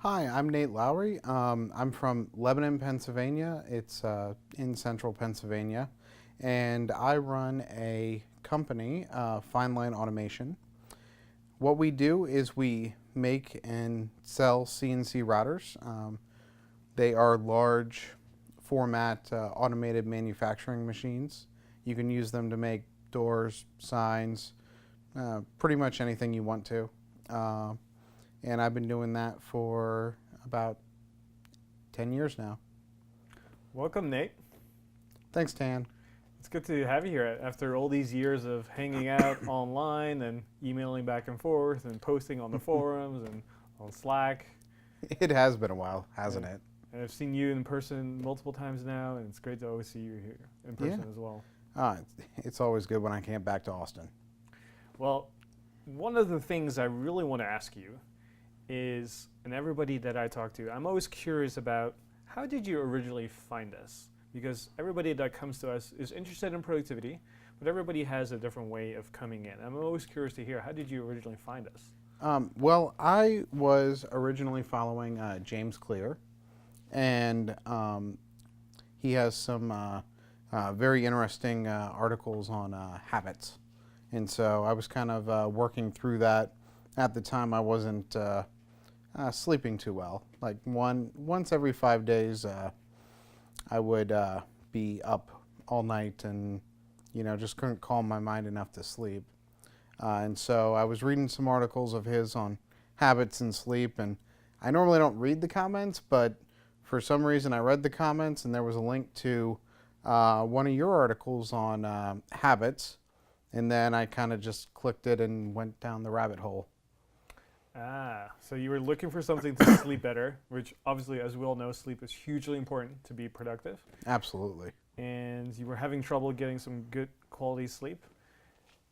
Hi, I'm Nate Lowry. I'm from Lebanon, Pennsylvania. It's in central Pennsylvania. And I run a company, Fineline Automation. What we do is we make and sell CNC routers. They are large format automated manufacturing machines. You can use them to make doors, signs, pretty much anything you want to. And I've been doing that for about 10 years now. Welcome, Nate. Thanks, Tan. It's good to have you here after all these years of hanging out online and emailing back and forth and posting on the forums and on Slack. It has been a while, hasn't it? And I've seen you in person multiple times now, and it's great to always see you here in person as well. It's always good when I can't back to Austin. Well, one of the things I really want to ask you is, and everybody that I talk to, I'm always curious about, how did you originally find us? Because everybody that comes to us is interested in productivity, but everybody has a different way of coming in. I'm always curious to hear, how did you originally find us? Well, I was originally following James Clear, and he has some very interesting articles on habits. And so I was kind of working through that. At the time, I wasn't sleeping too well. Like once every 5 days, I would be up all night and just couldn't calm my mind enough to sleep. And so I was reading some articles of his on habits and sleep, and I normally don't read the comments, but for some reason I read the comments, and there was a link to one of your articles on habits, and then I kind of just clicked it and went down the rabbit hole. So you were looking for something to sleep better, which obviously, as we all know, sleep is hugely important to be productive. Absolutely. And you were having trouble getting some good quality sleep.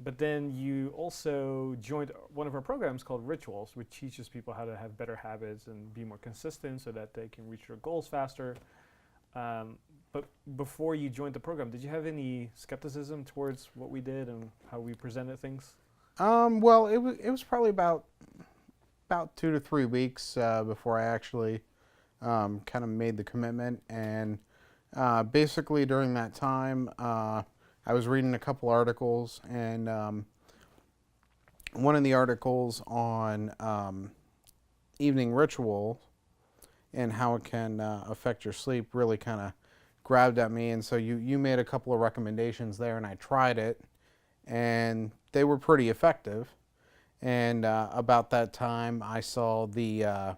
But then you also joined one of our programs called Rituals, which teaches people how to have better habits and be more consistent so that they can reach their goals faster. But before you joined the program, did you have any skepticism towards what we did and how we presented things? Well, it was probably about 2 to 3 weeks before I actually kind of made the commitment. And basically during that time, I was reading a couple articles, and one of the articles on evening ritual and how it can affect your sleep really kind of grabbed at me. And so you made a couple of recommendations there, and I tried it, and they were pretty effective. And about that time, I saw the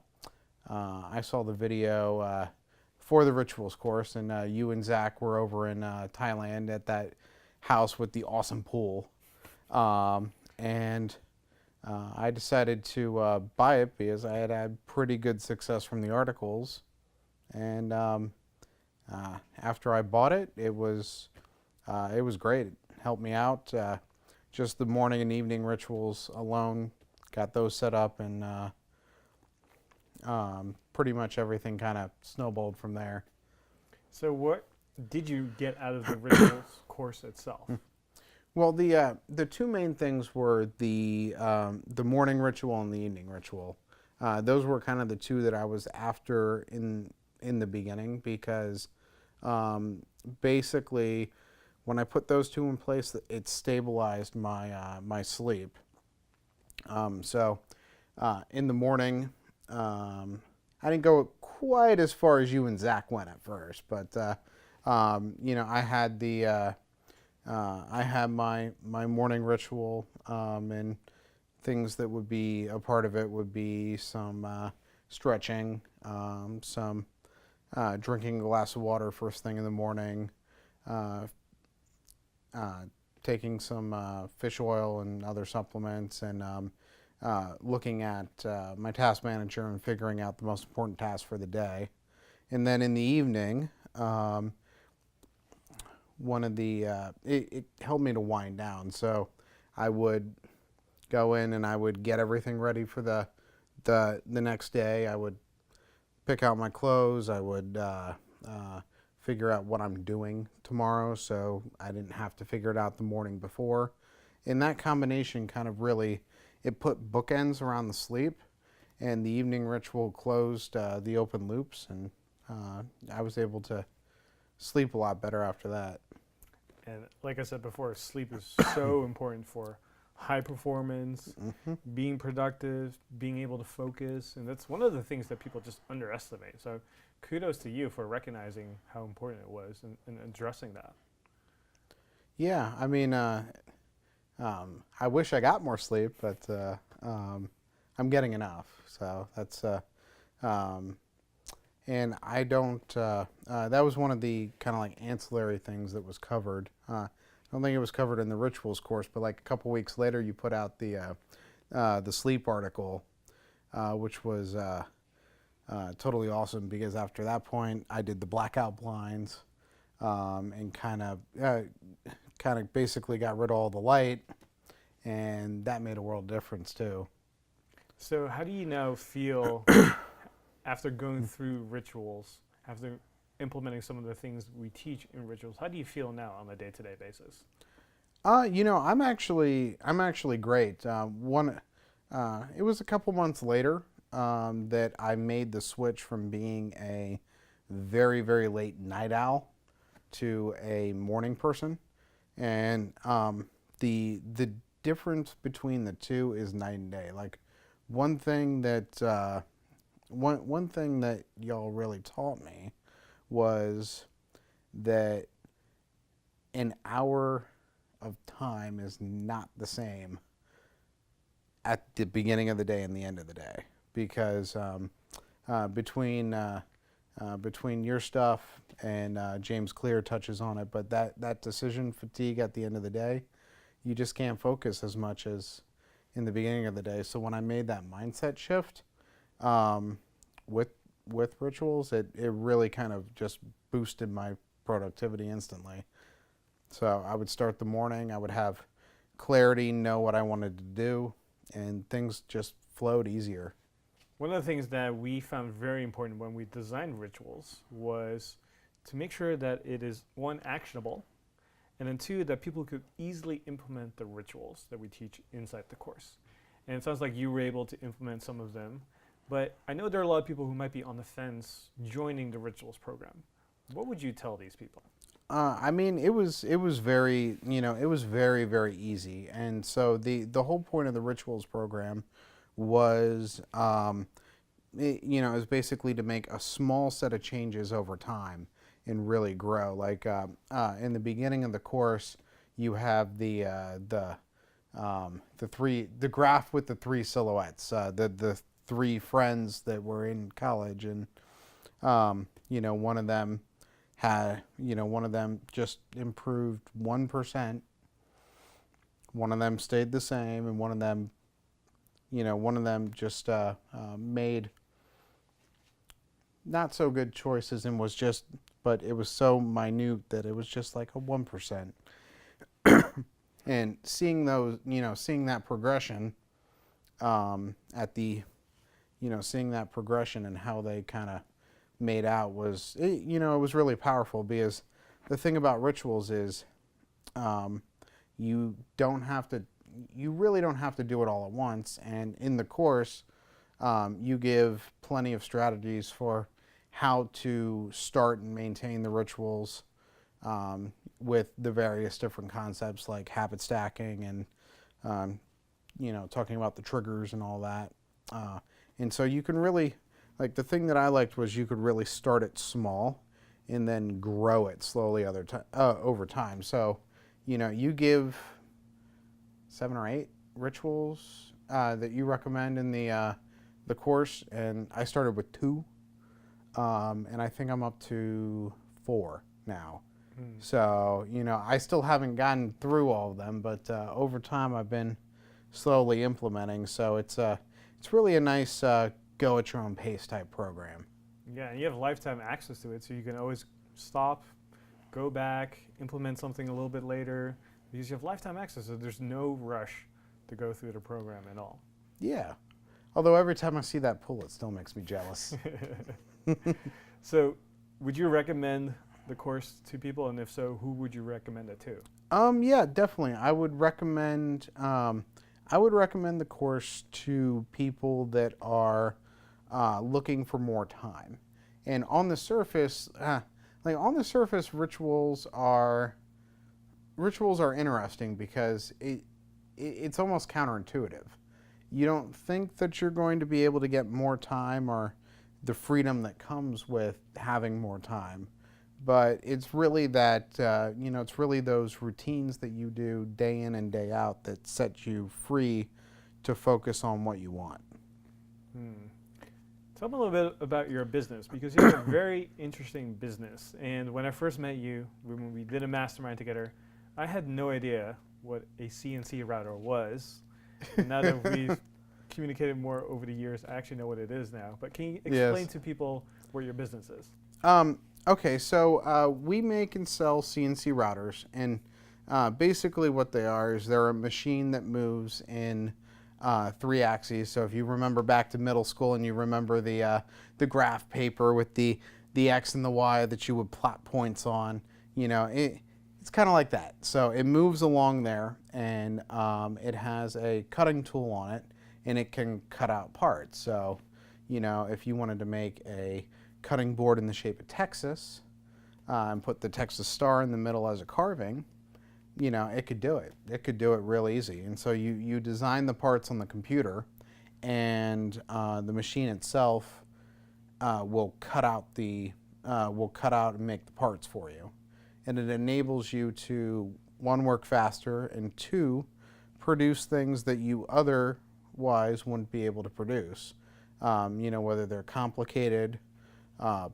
video for the Rituals course, and you and Zach were over in Thailand at that house with the awesome pool, and I decided to buy it because I had had pretty good success from the articles. And after I bought it, it was great. It helped me out. Just the morning and evening rituals alone, got those set up, and pretty much everything kind of snowballed from there. So what did you get out of the Rituals course itself? Well, the two main things were the morning ritual and the evening ritual. Those were kind of the two that I was after in the beginning, because basically, when I put those two in place, it stabilized my sleep. So in the morning, I didn't go quite as far as you and Zach went at first, but I had my morning ritual, and things that would be a part of it would be some stretching, some drinking a glass of water first thing in the morning, taking some fish oil and other supplements, and looking at my task manager and figuring out the most important task for the day. And then in the evening, it helped me to wind down. So I would go in and I would get everything ready for the next day. I would pick out my clothes. I would figure out what I'm doing tomorrow, so I didn't have to figure it out the morning before. And that combination kind of really, it put bookends around the sleep, and the evening ritual closed the open loops, and I was able to sleep a lot better after that. And like I said before, sleep is so important for high performance, Hmm. being productive, being able to focus, and that's one of the things that people just underestimate. So kudos to you for recognizing how important it was and addressing that. Yeah, I mean, I wish I got more sleep, but I'm getting enough. So that's um, and I don't. That was one of the kind of like ancillary things that was covered. I don't think it was covered in the rituals course, but like a couple weeks later, you put out the sleep article, which was totally awesome because after that point, I did the blackout blinds and kind of basically got rid of all the light, and that made a world difference too. So how do you now feel after going through rituals, after implementing some of the things we teach in rituals? How do you feel now on a day-to-day basis? I'm actually great. It was a couple months later that I made the switch from being a very, very late night owl to a morning person, and the difference between the two is night and day. Like one thing that one thing that y'all really taught me was that an hour of time is not the same at the beginning of the day and the end of the day because uh, between uh, between your stuff and James Clear touches on it, but that decision fatigue at the end of the day, you just can't focus as much as in the beginning of the day. So when I made that mindset shift um, with with rituals, it really kind of just boosted my productivity instantly. So I would start the morning, I would have clarity, know what I wanted to do, and things just flowed easier. One of the things that we found very important when we designed rituals was to make sure that it is one, actionable, and then two, that people could easily implement the rituals that we teach inside the course. And it sounds like you were able to implement some of them, but I know there are a lot of people who might be on the fence joining the rituals program. What would you tell these people? I mean, it was very it was very very easy, and so the whole point of the rituals program was is basically to make a small set of changes over time and really grow. Like in the beginning of the course, you have the graph with the three silhouettes, the three friends that were in college, and one of them one of them just improved 1%, one of them stayed the same, and one of them just made not so good choices and was just, but it was so minute that it was just like a 1%. And seeing that progression at the, seeing that progression and how they kind of made out it was really powerful because the thing about rituals is um, you don't have to, you really don't have to do it all at once. And in the course, you give plenty of strategies for how to start and maintain the rituals with the various different concepts like habit stacking and talking about the triggers and all that. And so you can really, like, the thing that I liked was you could really start it small and then grow it slowly over time. So, you give 7 or 8 rituals that you recommend in the course, and I started with 2, and I think I'm up to 4 now. So, I still haven't gotten through all of them, but over time I've been slowly implementing. So it's really a nice go at your own pace type program. Yeah, and you have lifetime access to it, so you can always stop, go back, implement something a little bit later, because you have lifetime access, so there's no rush to go through the program at all. Yeah. Although every time I see that pull, it still makes me jealous. So, would you recommend the course to people, and if so, who would you recommend it to? Yeah, definitely. I would recommend. I would recommend the course to people that are looking for more time. And on the surface, rituals are interesting because it's almost counterintuitive. You don't think that you're going to be able to get more time or the freedom that comes with having more time, but it's really it's really those routines that you do day in and day out that set you free to focus on what you want. Hmm. Tell me a little bit about your business, because you have a very interesting business. And when I first met you, when we did a mastermind together, I had no idea what a CNC router was. And now that we've communicated more over the years, I actually know what it is now. But can you explain Yes. to people what your business is? Okay, so we make and sell CNC routers, and basically what they are is they're a machine that moves in 3 axes. So if you remember back to middle school and you remember the graph paper with the X and the Y that you would plot points on, it's kind of like that. So it moves along there, and it has a cutting tool on it, and it can cut out parts. So, if you wanted to make a cutting board in the shape of Texas and put the Texas star in the middle as a carving, it could do it. It could do it real easy. And so you design the parts on the computer, and the machine itself will cut out and make the parts for you. And it enables you to, one, work faster, and two, produce things that you otherwise wouldn't be able to produce. Whether they're complicated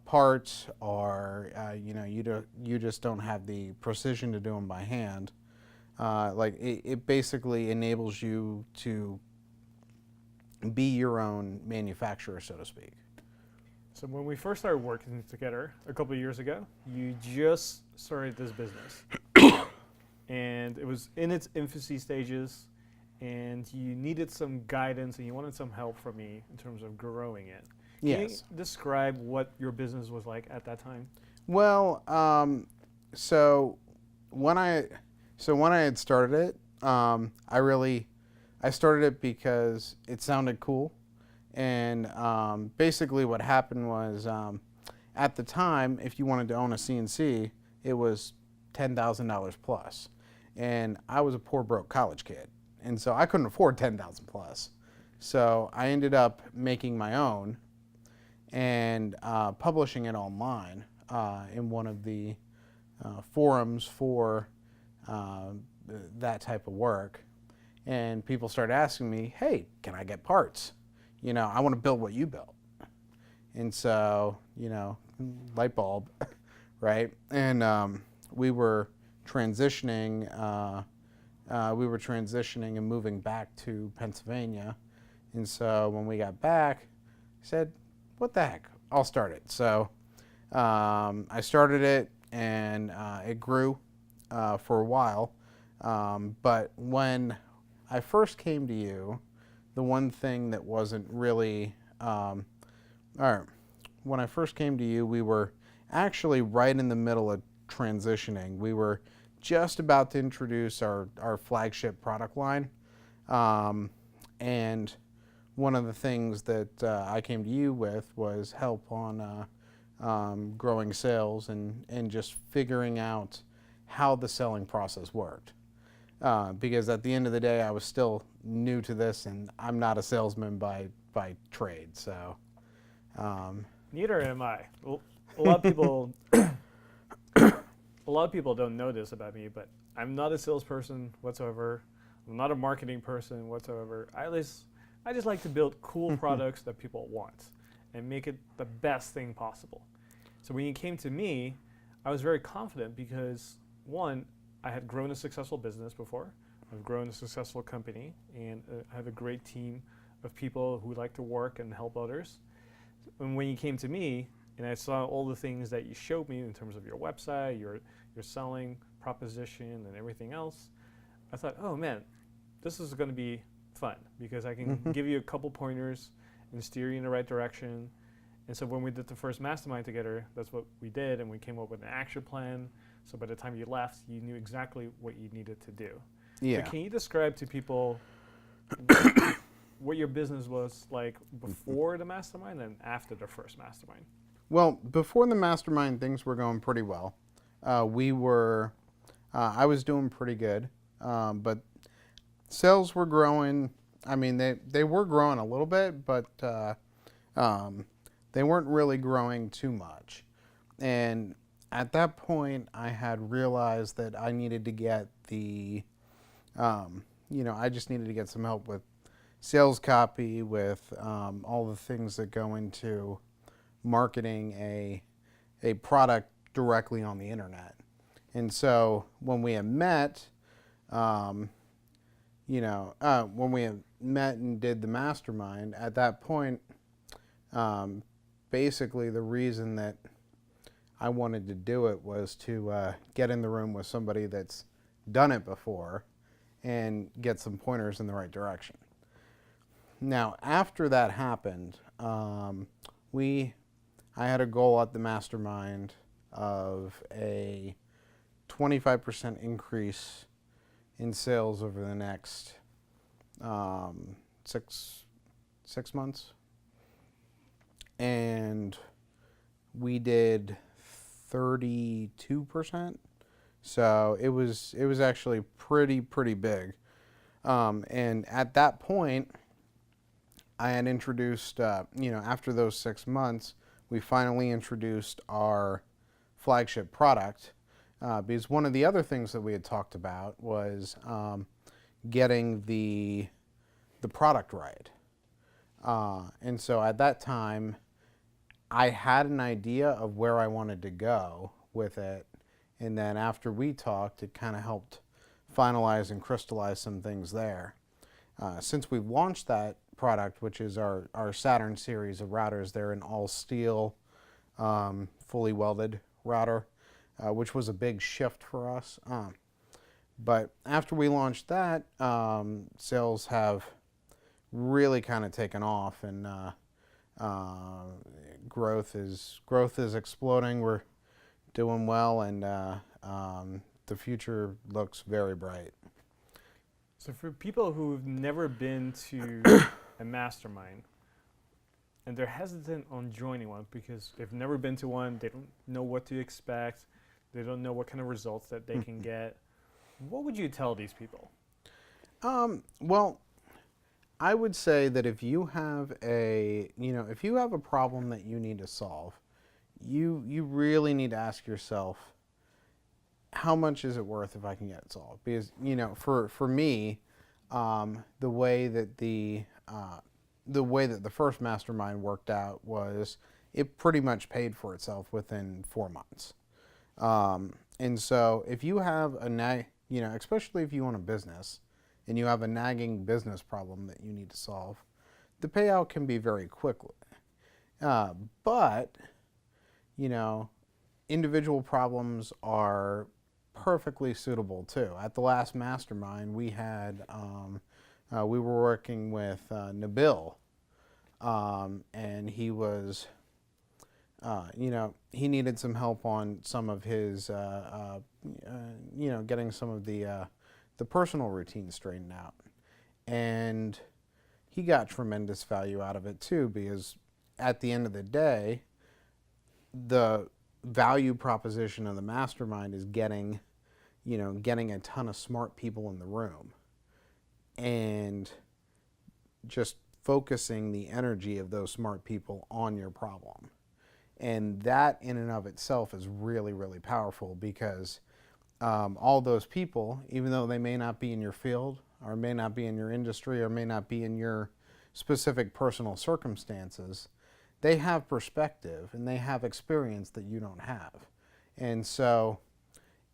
parts or you just don't have the precision to do them by hand. It basically enables you to be your own manufacturer, so to speak. So when we first started working together a couple of years ago, you just started this business. And it was in its infancy stages, and you needed some guidance and you wanted some help from me in terms of growing it. Can Yes. you describe what your business was like at that time? Well, so when I had started it, I started it because it sounded cool, and basically what happened was at the time, if you wanted to own a CNC, it was $10,000 plus, and I was a poor broke college kid, and so I couldn't afford 10,000 plus. So I ended up making my own and publishing it online in one of the forums for that type of work. And people started asking me, hey, can I get parts? I want to build what you built. And so, light bulb, right? And we were transitioning and moving back to Pennsylvania. And so when we got back, I said, what the heck, I'll start it. So I started it, and it grew for a while. But when I first came to you, the one thing that wasn't really, when I first came to you, we were actually right in the middle of transitioning. We were just about to introduce our flagship product line. And one of the things that I came to you with was help on growing sales and just figuring out how the selling process worked. Because at the end of the day, I was still new to this, and I'm not a salesman by trade. So Neither am I. Well, a lot of people, a lot of people don't know this about me, but I'm not a salesperson whatsoever. I'm not a marketing person whatsoever. I just like to build cool products that people want and make it the best thing possible. So when you came to me, I was very confident because, one, I had grown a successful business before. I've grown a successful company, and I have a great team of people who like to work and help others. And when you came to me, and I saw all the things that you showed me in terms of your website, your selling proposition, and everything else, I thought, oh man, this is going to be fun because I can give you a couple pointers and steer you in the right direction. And so when we did the first mastermind together, that's what we did, and we came up with an action plan. So by the time you left, you knew exactly what you needed to do. yeah. So can you describe to people what your business was like before the mastermind and after the first mastermind. Well, before the mastermind, things were going pretty well. We were, I was doing pretty good, but sales were growing. I mean, they were growing a little bit, but um, they weren't really growing too much. And at that point, I had realized that I needed to get I just needed to get some help with sales copy, with all the things that go into marketing a product directly on the internet. And so when we had met, when we had met and did the mastermind, at that point, um, basically the reason that I wanted to do it was to get in the room with somebody that's done it before and get some pointers in the right direction. Now, after that happened, I had a goal at the mastermind of a 25% increase in sales over the next um, six months, and we did 32%. So it was actually pretty big. And at that point, I had introduced, after those 6 months, we finally introduced our flagship product. Because one of the other things that we had talked about was getting the product right. And so at that time, I had an idea of where I wanted to go with it. And then after we talked, it kind of helped finalize and crystallize some things there. Since we've launched that product, which is our Saturn series of routers, they're an all steel, fully welded router, which was a big shift for us. But after we launched that, sales have really kind of taken off, and growth is exploding. We're doing well, and the future looks very bright. So for people who've never been to a mastermind and they're hesitant on joining one because they've never been to one, they don't know what to expect, they don't know what kind of results that they can get, what would you tell these people? Well, I would say that if you have a problem that you need to solve, you really need to ask yourself, how much is it worth if I can get it solved? Because for me, the way that the first mastermind worked out was it pretty much paid for itself within 4 months. And so if you have especially if you own a business and you have a nagging business problem that you need to solve, the payout can be very quickly. But individual problems are perfectly suitable too. At the last mastermind, we were working with Nabil, and he was, he needed some help on some of his, getting some of the personal routine straightened out, and he got tremendous value out of it too, because at the end of the day, the value proposition of the mastermind is getting a ton of smart people in the room and just focusing the energy of those smart people on your problem. And that in and of itself is really, really powerful, because all those people, even though they may not be in your field or may not be in your industry or may not be in your specific personal circumstances, they have perspective and they have experience that you don't have. And so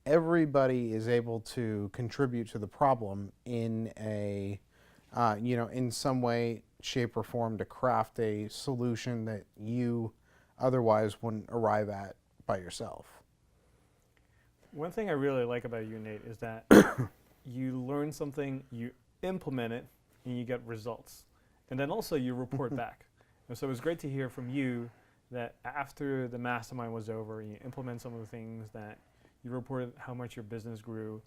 everybody is able to contribute to the problem in in some way, shape, or form to craft a solution that you otherwise wouldn't arrive at by yourself. One thing I really like about you, Nate, is that you learn something, you implement it, and you get results. And then also you report back. And so it was great to hear from you that after the mastermind was over, you implement some of the things that you reported, how much your business grew,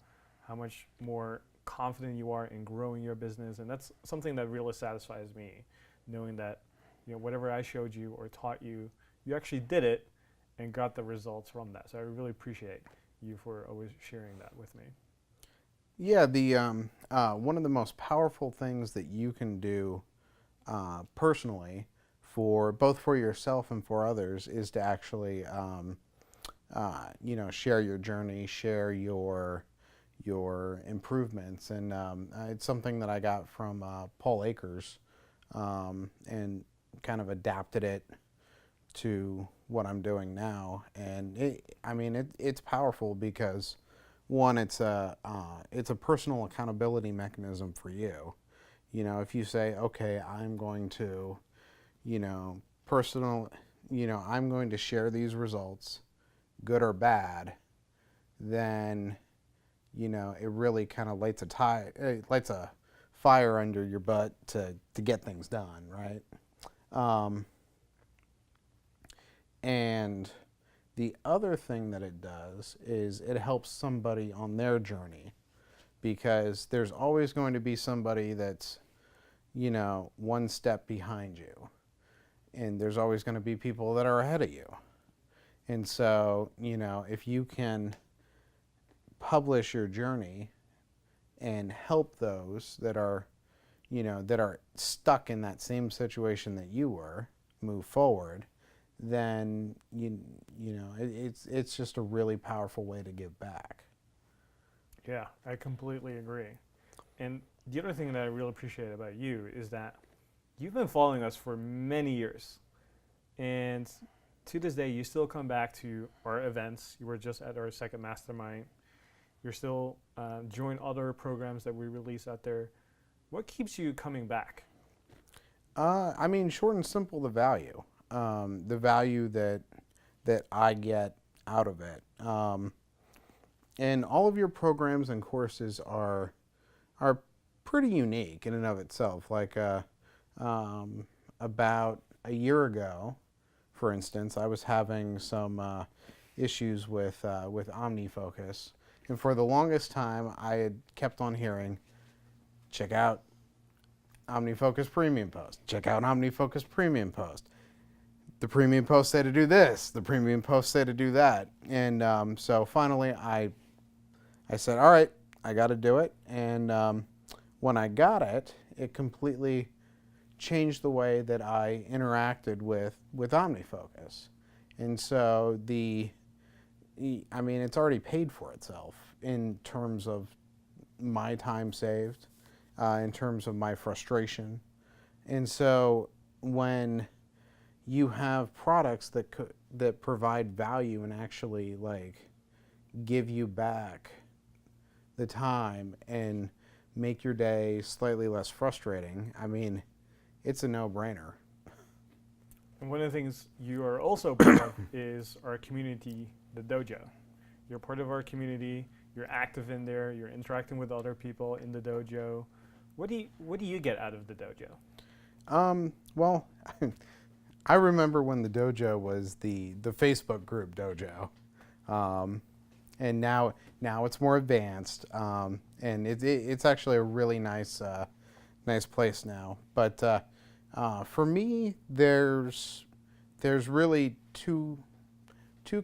how much more confident you are in growing your business, and that's something that really satisfies me, knowing that whatever I showed you or taught you, you actually did it and got the results from that. So I really appreciate you for always sharing that with me. Yeah, the one of the most powerful things that you can do personally, for both for yourself and for others, is to actually share your journey, share your improvements, and it's something that I got from Paul Akers, and kind of adapted it to what I'm doing now. And it's powerful because, one, it's a personal accountability mechanism for you. If you say, okay, I'm going to, I'm going to share these results, good or bad, then, it really kind of lights a fire under your butt to get things done, right? And the other thing that it does is it helps somebody on their journey, because there's always going to be somebody that's, one step behind you. And there's always going to be people that are ahead of you. And so, if you can publish your journey and help those that are, that are stuck in that same situation that you were, move forward, then it's just a really powerful way to give back. Yeah, I completely agree. And the other thing that I really appreciate about you is that you've been following us for many years. And to this day, you still come back to our events. You were just at our second mastermind. You're still join other programs that we release out there. What keeps you coming back? Short and simple, the value. The value that I get out of it. And all of your programs and courses are pretty unique in and of itself. Like about a year ago, for instance, I was having some issues with OmniFocus, and for the longest time, I had kept on hearing, check out OmniFocus Premium Post. Check out OmniFocus Premium Post. The Premium Post say to do this. The Premium Post say to do that. And so finally, I said, all right, I got to do it. And when I got it, it completely changed the way that I interacted with OmniFocus. And so it's already paid for itself in terms of my time saved, in terms of my frustration. And so when you have products that provide value and actually give you back the time and make your day slightly less frustrating, it's a no-brainer. And one of the things you are also part of is our community, the dojo. You're part of our community. You're active in there. You're interacting with other people in the dojo. What do you get out of the dojo? Well, I remember when the dojo was the Facebook group dojo, and now it's more advanced, and it's actually a really nice place now. But for me, there's really two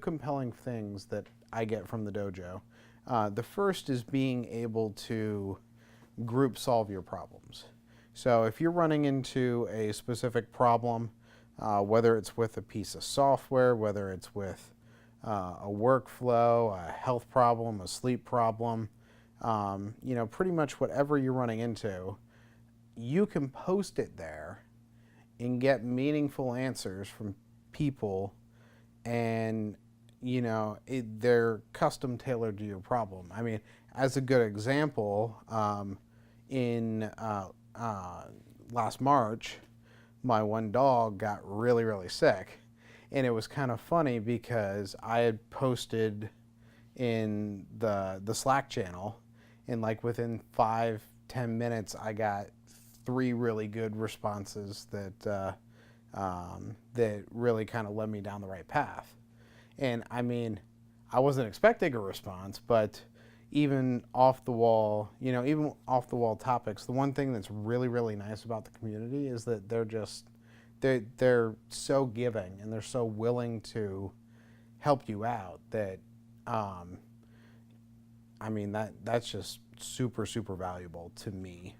compelling things that I get from the dojo. The first is being able to group solve your problems. So if you're running into a specific problem, whether it's with a piece of software, whether it's with a workflow, a health problem, a sleep problem, pretty much whatever you're running into, you can post it there and get meaningful answers from people, and they're custom tailored to your problem. As a good example, in last March, my one dog got really, really sick. And it was kind of funny because I had posted in the Slack channel, and within 5-10 minutes, I got 3 really good responses that really kind of led me down the right path. And I wasn't expecting a response, but even off the wall, even off the wall topics. The one thing that's really, really nice about the community is that they're so giving and they're so willing to help you out that, that's just super, super valuable to me.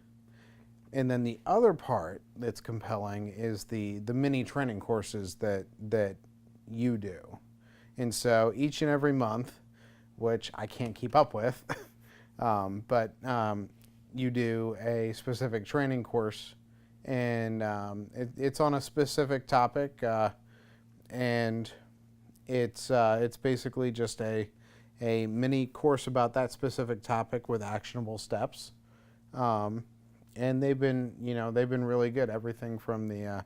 And then the other part that's compelling is the mini training courses that you do. And so each and every month, which I can't keep up with, but you do a specific training course, and it's on a specific topic, and it's basically just a mini course about that specific topic with actionable steps. And they've been really good. Everything from the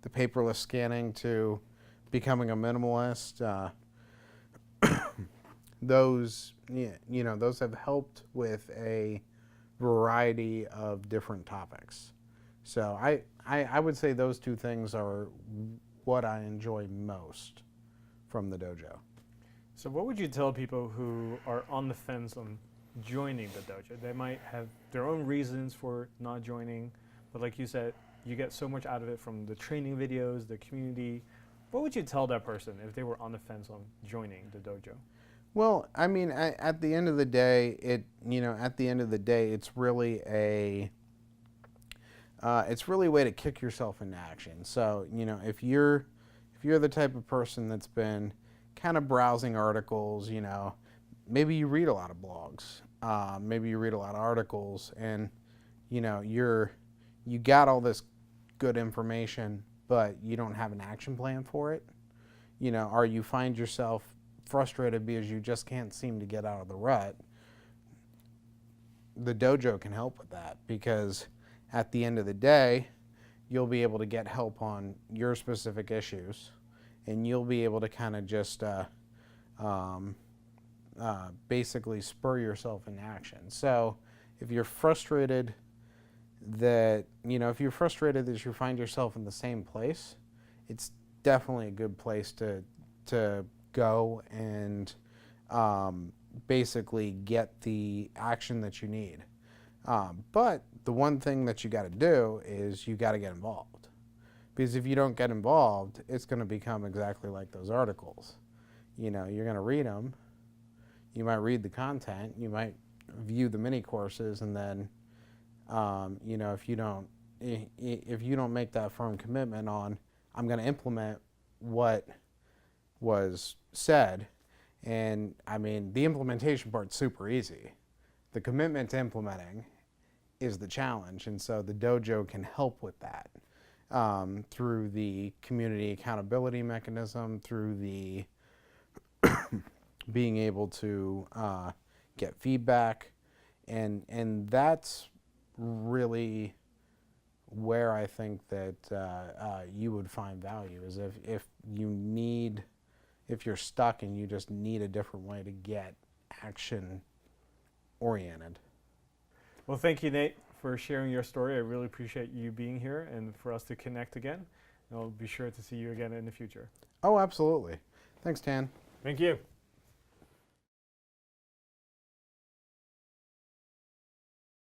paperless scanning to becoming a minimalist. Those have helped with a variety of different topics. So I would say those two things are what I enjoy most from the dojo. So what would you tell people who are on the fence on joining the dojo? They might have their own reasons for not joining, but like you said, you get so much out of it from the training videos, the community. What would you tell that person if they were on the fence on joining the dojo? Well, at the end of the day, it's really a way to kick yourself into action. So, if you're the type of person that's been kind of browsing articles, maybe you read a lot of blogs, maybe you read a lot of articles, and you got all this good information, but you don't have an action plan for it, or you find yourself frustrated because you just can't seem to get out of the rut. The dojo can help with that, because at the end of the day, you'll be able to get help on your specific issues, and you'll be able to kind of just basically spur yourself into action. So if you're frustrated that you find yourself in the same place, it's definitely a good place to go and basically get the action that you need. But the one thing that you got to do is you got to get involved. Because if you don't get involved, it's going to become exactly like those articles. You're going to read them. You might read the content. You might view the mini courses, and then, if you don't make that firm commitment on, I'm going to implement what was said, and the implementation part's super easy. The commitment to implementing is the challenge, and so the dojo can help with that. Through the community accountability mechanism, through the being able to get feedback, and that's really where I think that you would find value, is if you're stuck and you just need a different way to get action oriented. Well, thank you, Nate, for sharing your story. I really appreciate you being here and for us to connect again. And I'll be sure to see you again in the future. Oh, absolutely. Thanks, Tan. Thank you.